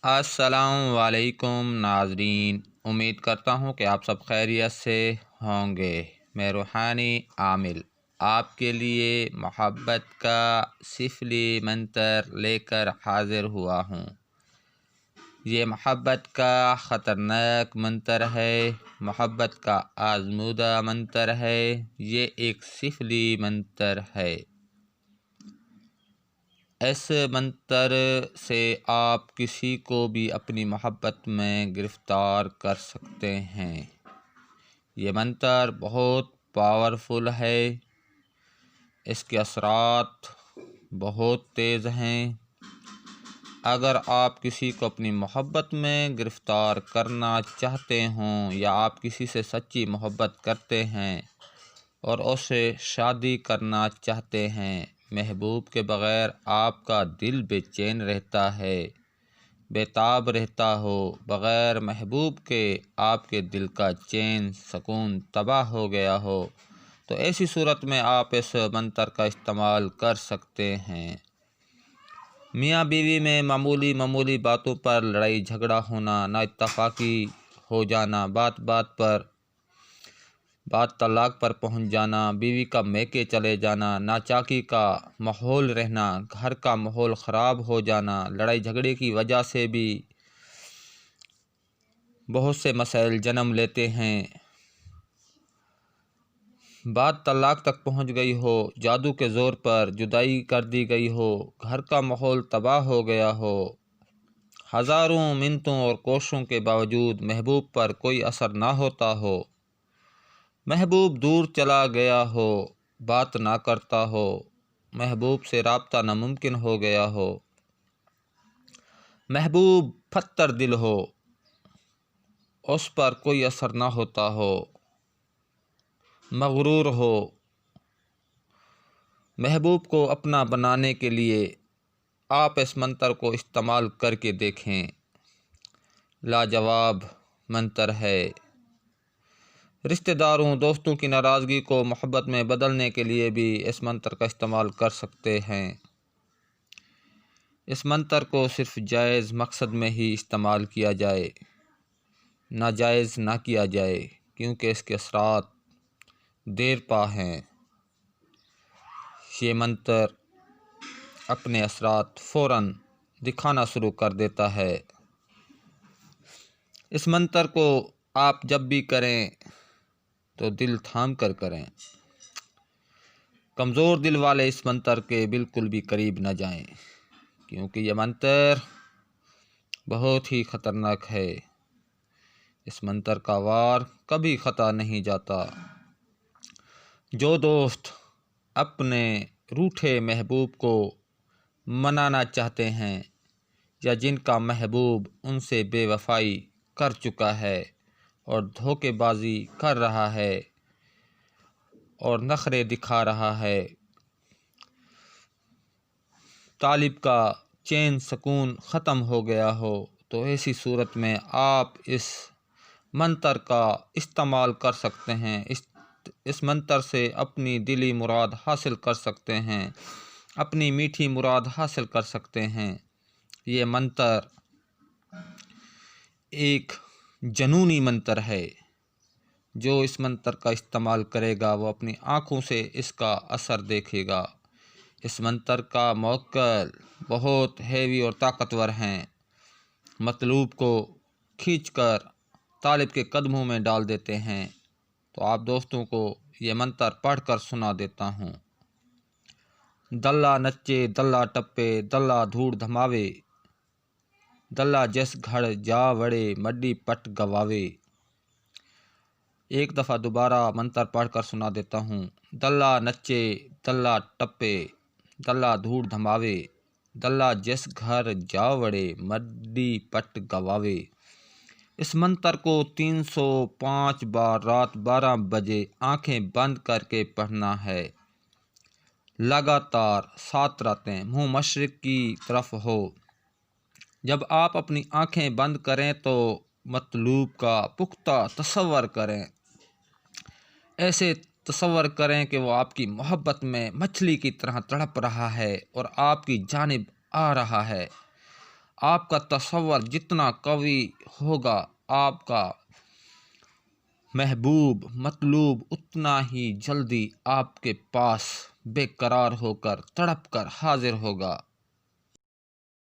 السلام علیکم ناظرین، امید کرتا ہوں کہ آپ سب خیریت سے ہوں گے۔ میں روحانی عامل آپ کے لیے محبت کا سفلی منتر لے کر حاضر ہوا ہوں۔ یہ محبت کا خطرناک منتر ہے، محبت کا آزمودہ منتر ہے، یہ ایک سفلی منتر ہے۔ اس منتر سے آپ کسی کو بھی اپنی محبت میں گرفتار کر سکتے ہیں۔ یہ منتر بہت پاورفل ہے، اس کے اثرات بہت تیز ہیں۔ اگر آپ کسی کو اپنی محبت میں گرفتار کرنا چاہتے ہوں یا آپ کسی سے سچی محبت کرتے ہیں اور اسے شادی کرنا چاہتے ہیں، محبوب کے بغیر آپ کا دل بے چین رہتا ہے، بے تاب رہتا ہو، بغیر محبوب کے آپ کے دل کا چین سکون تباہ ہو گیا ہو، تو ایسی صورت میں آپ اس منتر کا استعمال کر سکتے ہیں۔ میاں بیوی میں معمولی باتوں پر لڑائی جھگڑا ہونا، نا اتفاقی ہو جانا، بات طلاق پر پہنچ جانا، بیوی کا میکے چلے جانا، ناچاکی کا ماحول رہنا، گھر کا ماحول خراب ہو جانا، لڑائی جھگڑے کی وجہ سے بھی بہت سے مسائل جنم لیتے ہیں۔ بات طلاق تک پہنچ گئی ہو، جادو کے زور پر جدائی کر دی گئی ہو، گھر کا ماحول تباہ ہو گیا ہو، ہزاروں منتوں اور کوششوں کے باوجود محبوب پر کوئی اثر نہ ہوتا ہو، محبوب دور چلا گیا ہو، بات نہ کرتا ہو، محبوب سے رابطہ ناممکن ہو گیا ہو، محبوب پتھر دل ہو، اس پر کوئی اثر نہ ہوتا ہو، مغرور ہو، محبوب کو اپنا بنانے کے لیے آپ اس منتر کو استعمال کر کے دیکھیں۔ لاجواب منتر ہے۔ رشتہ داروں دوستوں کی ناراضگی کو محبت میں بدلنے کے لیے بھی اس منتر کا استعمال کر سکتے ہیں۔ اس منتر کو صرف جائز مقصد میں ہی استعمال کیا جائے، ناجائز نہ کیا جائے، کیونکہ اس کے اثرات دیر پا ہیں۔ یہ منتر اپنے اثرات فوراً دکھانا شروع کر دیتا ہے۔ اس منتر کو آپ جب بھی کریں تو دل تھام کر کریں۔ کمزور دل والے اس منتر کے بالکل بھی قریب نہ جائیں، کیونکہ یہ منتر بہت ہی خطرناک ہے۔ اس منتر کا وار کبھی خطا نہیں جاتا۔ جو دوست اپنے روٹھے محبوب کو منانا چاہتے ہیں یا جن کا محبوب ان سے بے وفائی کر چکا ہے اور دھوکے بازی کر رہا ہے اور نخرے دکھا رہا ہے، طالب کا چین سکون ختم ہو گیا ہو، تو ایسی صورت میں آپ اس منتر کا استعمال کر سکتے ہیں۔ اس منتر سے اپنی دلی مراد حاصل کر سکتے ہیں، اپنی میٹھی مراد حاصل کر سکتے ہیں۔ یہ منتر ایک جنونی منتر ہے۔ جو اس منتر کا استعمال کرے گا وہ اپنی آنکھوں سے اس کا اثر دیکھے گا۔ اس منتر کا موکل بہت ہیوی اور طاقتور ہیں، مطلوب کو کھینچ کر طالب کے قدموں میں ڈال دیتے ہیں۔ تو آپ دوستوں کو یہ منتر پڑھ کر سنا دیتا ہوں۔ دلہ نچے دلہ ٹپے دلہ دھوڑ دھماوے، دلہ جس گھڑ جا وڑے مڈی پٹ گواوے۔ ایک دفعہ دوبارہ منتر پڑھ کر سنا دیتا ہوں۔ دلہ نچے دلہ ٹپے دلہ دھوڑ دھماوے، دلہ جس گھر جا وڑے مڈی پٹ گواوے۔ اس منتر کو 305 بار رات 12 بجے آنکھیں بند کر کے پڑھنا ہے، لگاتار 7 راتیں، منہ مشرق کی طرف ہو۔ جب آپ اپنی آنکھیں بند کریں تو مطلوب کا پختہ تصور کریں، ایسے تصور کریں کہ وہ آپ کی محبت میں مچھلی کی طرح تڑپ رہا ہے اور آپ کی جانب آ رہا ہے۔ آپ کا تصور جتنا قوی ہوگا آپ کا محبوب مطلوب اتنا ہی جلدی آپ کے پاس بے قرار ہو کر تڑپ کر حاضر ہوگا۔